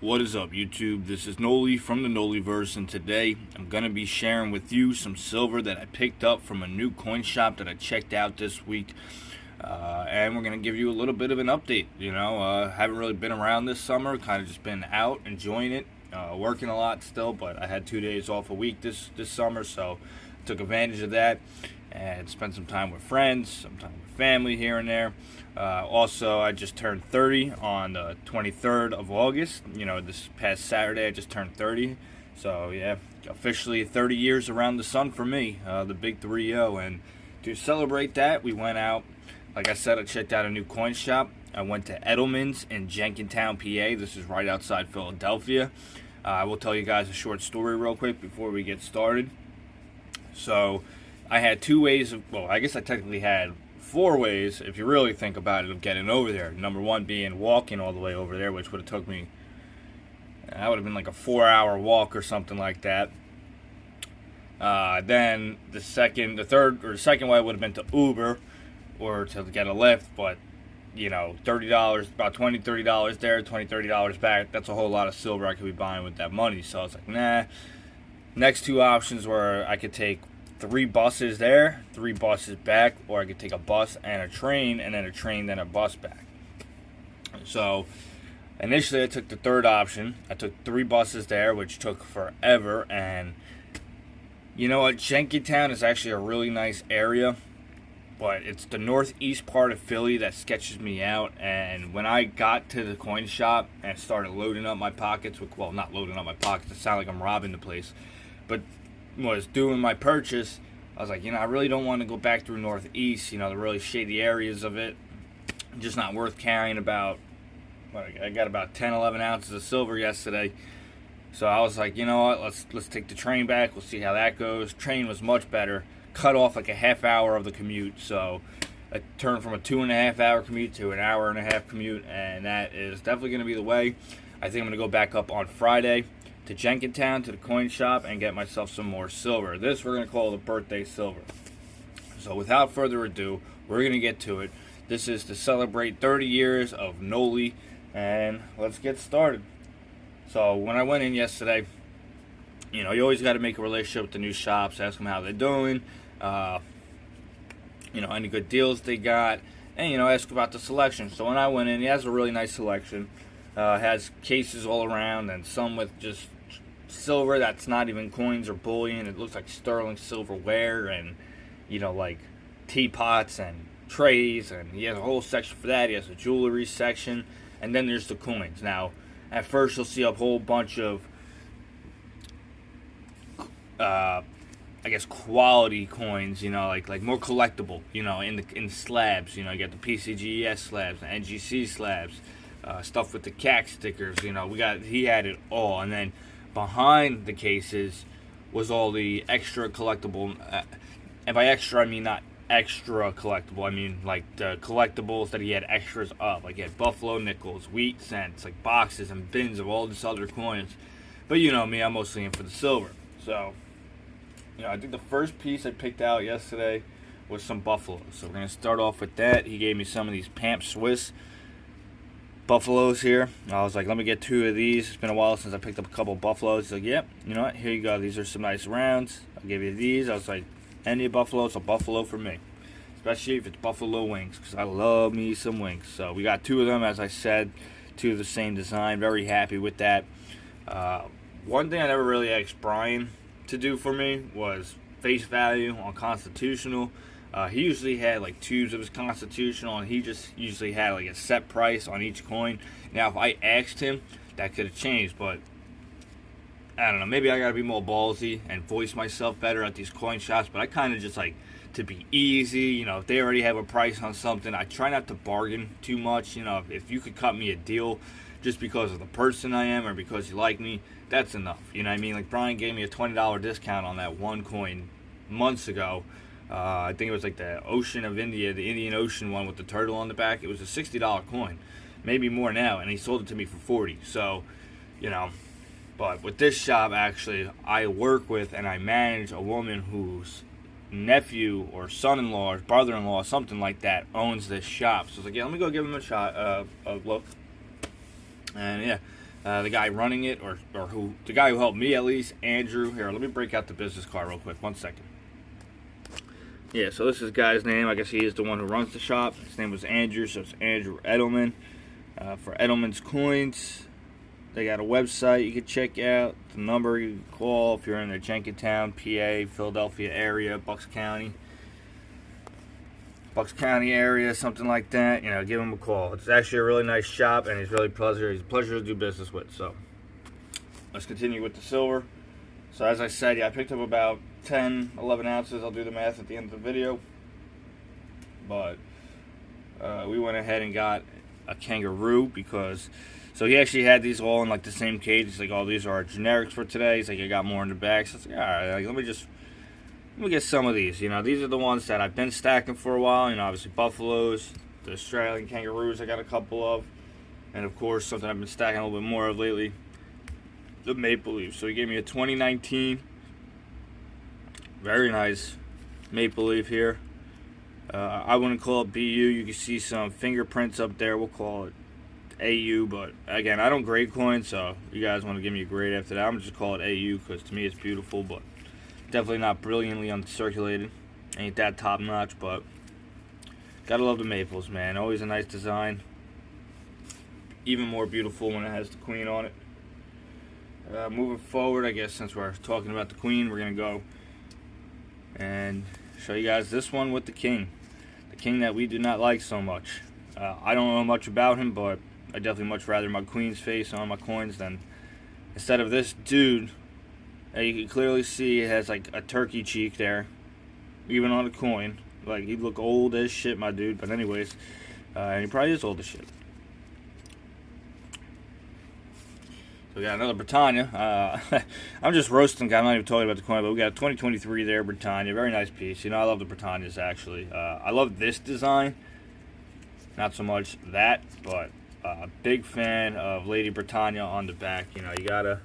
What is up, YouTube? This is Noli from the Noliverse, and today I'm going to be sharing with you some silver that I picked up from a new coin shop that I checked out this week. And we're going to give you a little bit of an update. Haven't really been around this summer, kind of just been out enjoying it, working a lot still, but I had 2 days off a week this summer, so I took advantage of that and spent some time with friends, some time with family here and there. Also, I just turned 30 on the 23rd of August. This past Saturday I just turned 30. So, yeah, officially 30 years around the sun for me, the big 3-0. And to celebrate that, we went out. Like I said, I checked out a new coin shop. I went to Edelman's in Jenkintown, PA. This is right outside Philadelphia. I will tell you guys a short story real quick before we get started. So, I had 2 ways of, well, I guess I technically had 4 ways, if you really think about it, of getting over there. Number one being walking all the way over there, which would have took me, that would have been like a 4-hour walk or something like that. Then the second way would have been to Uber or to get a Lyft, but $30, about $20, $30 there, $20, $30 back. That's a whole lot of silver I could be buying with that money. So I was like, nah. Next 2 options were I could take 3 buses there, 3 buses back, or I could take a bus and a train, and then a train, then a bus back. So initially I took the third option. I took 3 buses there, which took forever, and you know what, Jenkintown is actually a really nice area, but it's the northeast part of Philly that sketches me out. And when I got to the coin shop and started loading up my pockets with, well, not loading up my pockets, it sounds like I'm robbing the place, but was doing my purchase, I was like, I really don't want to go back through northeast, the really shady areas of it. Just not worth carrying about, I got about 10, 11 ounces of silver yesterday. So I was like, you know what, let's take the train back, we'll see how that goes. Train was much better, cut off like a half hour of the commute, so I turned from a 2.5 hour commute to an 1.5 hour commute, and that is definitely going to be the way. I think I'm going to go back up on Friday to Jenkintown, to the coin shop, and get myself some more silver. This we're going to call the birthday silver. So without further ado, we're going to get to it. This is to celebrate 30 years of Noli, and let's get started. So when I went in yesterday, you always got to make a relationship with the new shops, ask them how they're doing, any good deals they got, and, ask about the selection. So when I went in, he has a really nice selection. Has cases all around, and some with just silver that's not even coins or bullion. It looks like sterling silverware, and like teapots and trays, and he has a whole section for that. He has a jewelry section, and then there's the coins. Now, at first you'll see a whole bunch of quality coins, like more collectible, in slabs. You get the PCGS slabs, the NGC slabs. Stuff with the CAC stickers, he had it all. And then behind the cases was all the extra collectible, and by extra I mean not extra collectible, I mean like the collectibles that he had extras of, like he had buffalo nickels, wheat cents, like boxes and bins of all this other coins. But me, I'm mostly in for the silver. So I think the first piece I picked out yesterday was some buffaloes. So we're going to start off with that. He gave me some of these Pamp Swiss buffaloes here. I was like, let me get 2 of these. It's been a while since I picked up a couple of buffaloes. He's like, yep, you know what, here you go. These are some nice rounds. I'll give you these. I was like, any buffaloes, a buffalo for me. Especially if it's buffalo wings, because I love me some wings. So we got 2 of them, as I said, 2 of the same design. Very happy with that. One thing I never really asked Brian to do for me was face value on Constitutional. He usually had like 2s of his Constitutional, and he just usually had like a set price on each coin. Now, if I asked him, that could have changed, but I don't know. Maybe I got to be more ballsy and voice myself better at these coin shops, but I kind of just like to be easy. If they already have a price on something, I try not to bargain too much. If you could cut me a deal just because of the person I am or because you like me, that's enough. You know what I mean? Like Brian gave me a $20 discount on that one coin months ago. I think it was like the Ocean of India, the Indian Ocean one with the turtle on the back. It was a $60 coin, maybe more now, and he sold it to me for $40. So, but with this shop, actually, I work with and I manage a woman whose nephew or son-in-law or brother-in-law, something like that, owns this shop. So I was like, yeah, let me go give him a shot, a look. And yeah, The guy running it, or who, the guy who helped me at least, Andrew. Here, let me break out the business card real quick. 1 second. Yeah, so this is the guy's name. I guess he is the one who runs the shop. His name was Andrew, so it's Andrew Edelman. For Edelman's Coins, they got a website you can check out. The number you can call if you're in the Jenkintown, PA, Philadelphia area, Bucks County area, something like that. You know, give him a call. It's actually a really nice shop, and he's really pleasure. He's a pleasure to do business with. So let's continue with the silver. So as I said, yeah, I picked up about 10, 11 ounces. I'll do the math at the end of the video. But we went ahead and got a kangaroo because, so he actually had these all in like the same cage. He's like, oh, these are our generics for today. He's like, I got more in the bag. So I was like, all right, like, let me get some of these. You know, these are the ones that I've been stacking for a while. You know, obviously buffaloes, the Australian kangaroos I got a couple of, and of course something I've been stacking a little bit more of lately, the maple leaf. So he gave me a 2019, very nice maple leaf here. I wouldn't call it BU. You can see some fingerprints up there. We'll call it AU, but again, I don't grade coins, so you guys want to give me a grade after that, I'm just call it AU because to me it's beautiful, but definitely not brilliantly uncirculated. Ain't that top notch, but gotta love the maples, man. Always a nice design. Even more beautiful when it has the queen on it. Moving forward, I guess since we're talking about the queen, we're gonna go and show you guys this one with the king. The king that we do not like so much. I don't know much about him, but I definitely much rather my queen's face on my coins than instead of this dude. You can clearly see it has like a turkey cheek there, even on the coin. Like, he'd look old as shit, my dude. But anyways, and he probably is old as shit. So we got another Britannia. I'm just roasting. I'm not even talking about the coin, but we got a 2023 there, Britannia. Very nice piece. You know, I love the Britannias, actually. I love this design. Not so much that, but big fan of Lady Britannia on the back. You know, you gotta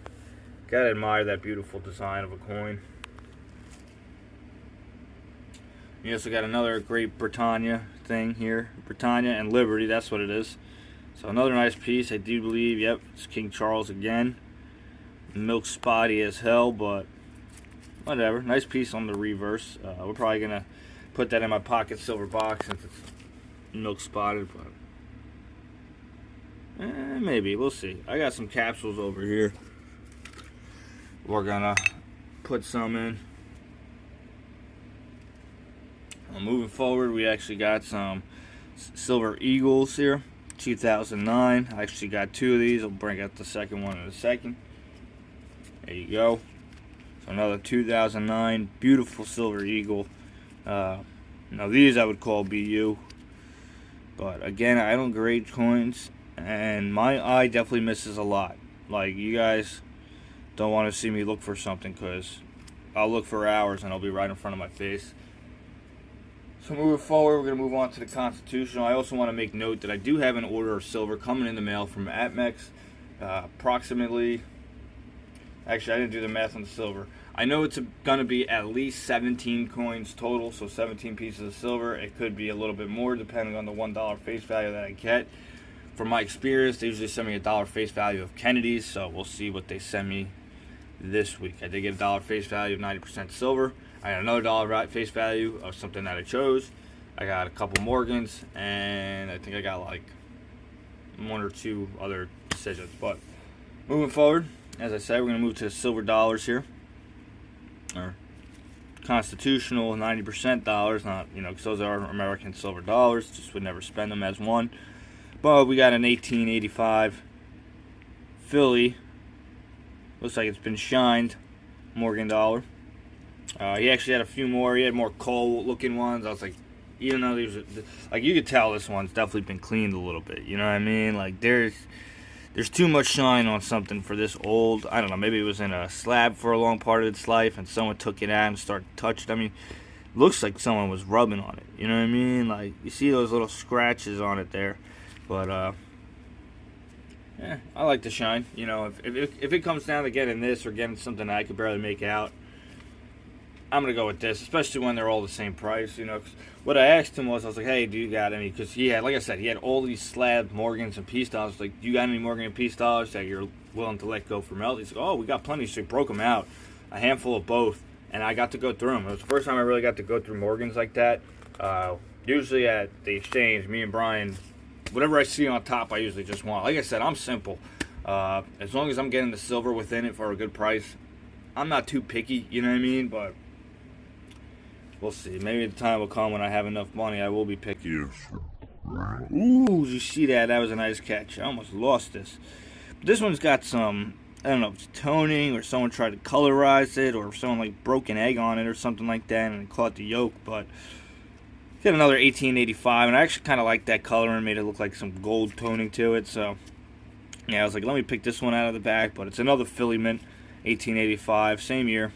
admire that beautiful design of a coin. You also got another great Britannia thing here. Britannia and Liberty, that's what it is. So another nice piece, I do believe. Yep, it's King Charles again. Milk spotty as hell, but whatever. Nice piece on the reverse. We're probably going to put that in my pocket silver box since it's milk spotted, but maybe. We'll see. I got some capsules over here. We're going to put some in. Moving forward, we actually got some Silver Eagles here. 2009. I actually got two of these. I'll bring out the second one in a second. There you go. So another 2009 beautiful Silver Eagle. Now these I would call BU, but again, I don't grade coins, and my eye definitely misses a lot. Like, you guys don't want to see me look for something, because I'll look for hours and I'll be right in front of my face. So moving forward, we're going to move on to the Constitutional. I also want to make note that I do have an order of silver coming in the mail from Atmex. Approximately, actually I didn't do the math on the silver. I know it's going to be at least 17 coins total, so 17 pieces of silver. It could be a little bit more depending on the $1 face value that I get. From my experience, they usually send me a $1 face value of Kennedy's, so we'll see what they send me this week. I did get a $1 face value of 90% silver. I got another $1 face value of something that I chose. I got a couple Morgans, and I think I got like one or two other decisions. But moving forward, as I said, we're going to move to silver dollars here. Or Constitutional 90% dollars, not, you know, because those are American silver dollars. Just would never spend them as one. But we got an 1885 Philly. Looks like it's been shined Morgan dollar. He actually had a few more. He had more coal-looking ones. I was like, even though these, like, you could tell this one's definitely been cleaned a little bit. You know what I mean? Like, there's too much shine on something for this old. I don't know. Maybe it was in a slab for a long part of its life, and someone took it out and started touching it. I mean, it looks like someone was rubbing on it. You know what I mean? Like, you see those little scratches on it there. But yeah, I like the shine. You know, if it comes down to getting this or getting something that I could barely make out, I'm gonna go with this, especially when they're all the same price. You know, 'cause what I asked him was, I was like, hey, do you got any? Because he had, like I said, he had all these slab Morgans and Peace dollars. Like, do you got any Morgan and Peace dollars that you're willing to let go for melt? He's like, oh, we got plenty. So he broke them out, a handful of both, and I got to go through them. It was the first time I really got to go through Morgans like that. Usually at the exchange, me and Brian, whatever I see on top, I usually just want. Like I said, I'm simple. As long as I'm getting the silver within it for a good price, I'm not too picky, you know what I mean? But we'll see. Maybe the time will come when I have enough money, I will be picky. Ooh, did you see that? That was a nice catch. I almost lost this. This one's got some, I don't know if it's toning or someone tried to colorize it or someone like broke an egg on it or something like that and caught the yolk. But get another 1885, and I actually kind of like that color and made it look like some gold toning to it. So yeah, I was like, let me pick this one out of the back. But it's another Philly Mint, 1885, same year.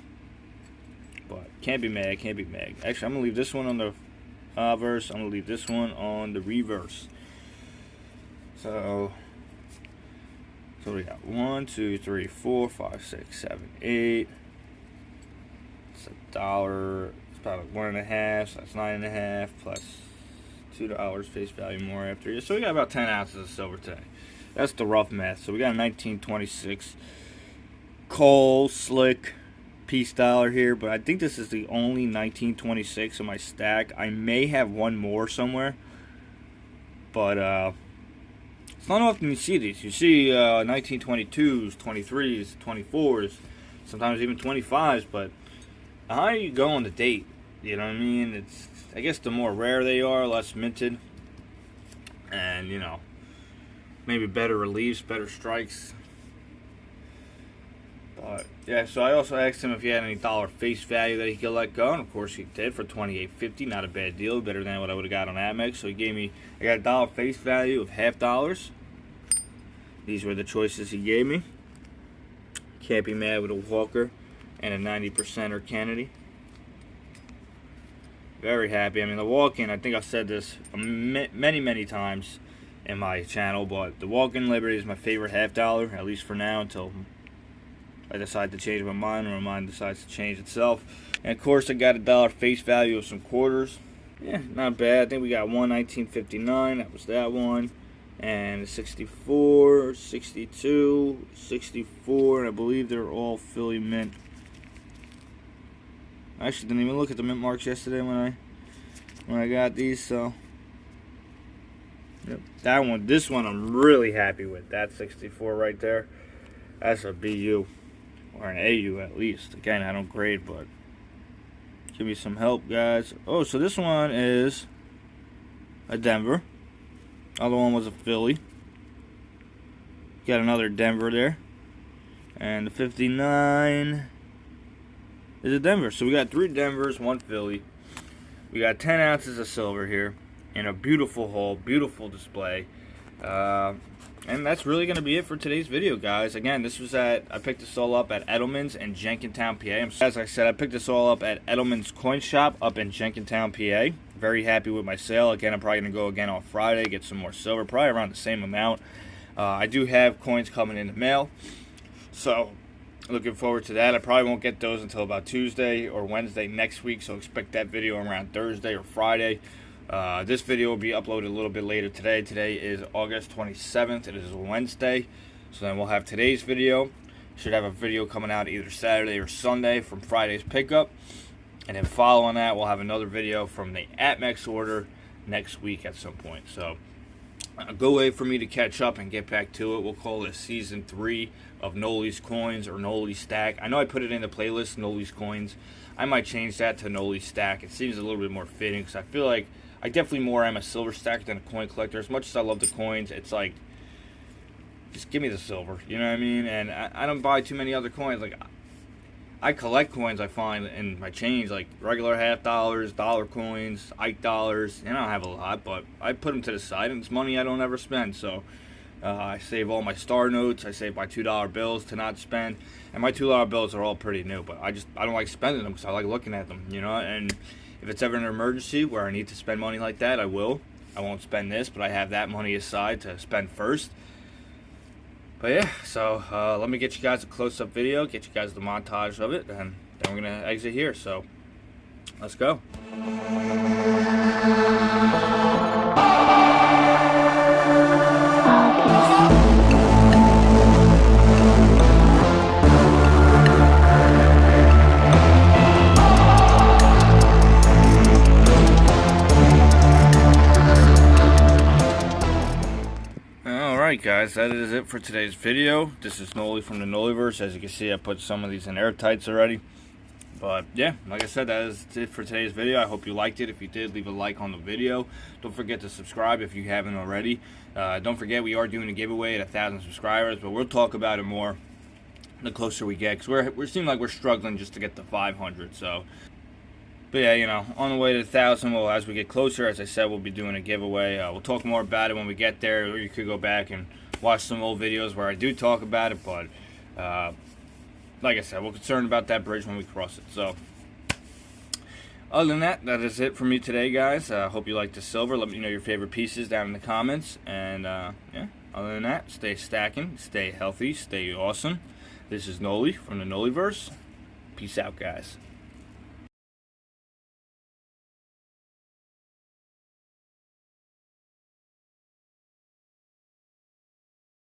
But can't be mad, can't be mad. Actually, I'm going to leave this one on the verse. I'm going to leave this one on the reverse. So we got 1, 2, 3, 4, 5, 6, 7, 8. It's $1. It's about $1.50. So that's $9.50 plus $2 face value more after you. So we got about 10 ounces of silver today. That's the rough math. So we got a 1926 Cole Slick Peace dollar here, but I think this is the only 1926 in my stack. I may have one more somewhere, but it's not often you see these. You see 1922s, 23s, 24s, sometimes even 25s, but the higher you go on the date, you know what I mean? It's, I guess the more rare they are, less minted, and you know, maybe better reliefs, better strikes. But yeah, so I also asked him if he had any dollar face value that he could let go, and of course he did for $28.50. Not a bad deal, better than what I would have got on Amex. So he gave me, I got a dollar face value of $half. These were the choices he gave me. Can't be mad with a Walker and a 90%er Kennedy. Very happy. I mean, the walk-in, I think I've said this many times in my channel, but the walk-in Liberty is my favorite $half, at least for now, until I decide to change my mind, or my mind decides to change itself. And of course, I got a dollar face value of some quarters. Yeah, not bad. I think we got one 1959. That was that one. And 64, 62, 64, and I believe they're all Philly Mint. I actually didn't even look at the mint marks yesterday when I got these. So yep, that one, this one, I'm really happy with. That 64 right there. That's a BU. Or an AU at least. Again, I don't grade, but give me some help, guys. Oh, so this one is a Denver. Other one was a Philly. Got another Denver there. And the 59 is a Denver. So we got 3 Denvers, 1 Philly. We got 10 ounces of silver here. In a beautiful hole, beautiful display. And that's really going to be it for today's video, guys. Again, this was I picked this all up at Edelman's in Jenkintown, PA. As I said, I picked this all up at Edelman's Coin Shop up in Jenkintown, PA. Very happy with my sale. Again, I'm probably going to go again on Friday, get some more silver, probably around the same amount. I do have coins coming in the mail, so looking forward to that. I probably won't get those until about Tuesday or Wednesday next week, so expect that video around Thursday or Friday. This video will be uploaded a little bit later today. Today is August 27th. It is Wednesday. So then we'll have today's video. Should have a video coming out either Saturday or Sunday from Friday's pickup. And then following that, we'll have another video from the Amex order next week at some point. So go wait for me to catch up and get back to it. We'll call this Season 3 of Noli's Coins or Noli's Stack. I know I put it in the playlist, Noli's Coins. I might change that to Noli's Stack. It seems a little bit more fitting because I feel like I definitely more am a silver stacker than a coin collector. As much as I love the coins, it's like, just give me the silver, you know what I mean? And I don't buy too many other coins. Like, I collect coins, I find, in my change, like regular $half, dollar coins, Ike dollars. And I don't have a lot, but I put them to the side, and it's money I don't ever spend. So I save all my star notes. I save my $2 bills to not spend. And my $2 bills are all pretty new, but I don't like spending them because I like looking at them, you know? And if it's ever an emergency where I need to spend money like that, I will. I won't spend this, but I have that money aside to spend first. But yeah, so let me get you guys a close-up video, get you guys the montage of it, and then we're going to exit here. So Let's go. Alright guys, that is it for today's video. This is Noli from the Noliverse. As you can see, I put some of these in airtights already. But yeah, like I said, that is it for today's video. I hope you liked it. If you did, leave a like on the video. Don't forget to subscribe if you haven't already. Don't forget, we are doing a giveaway at 1,000 subscribers, but we'll talk about it more the closer we get, because we seem like we're struggling just to get to 500. So, but yeah, you know, on the way to 1,000, well, as we get closer, as I said, we'll be doing a giveaway. We'll talk more about it when we get there, or you could go back and watch some old videos where I do talk about it, but like I said, we're concerned about that bridge when we cross it. So, other than that, that is it for me today, guys. Hope you liked the silver. Let me know your favorite pieces down in the comments. And, yeah, other than that, stay stacking, stay healthy, stay awesome. This is Noli from the Noliverse. Peace out, guys.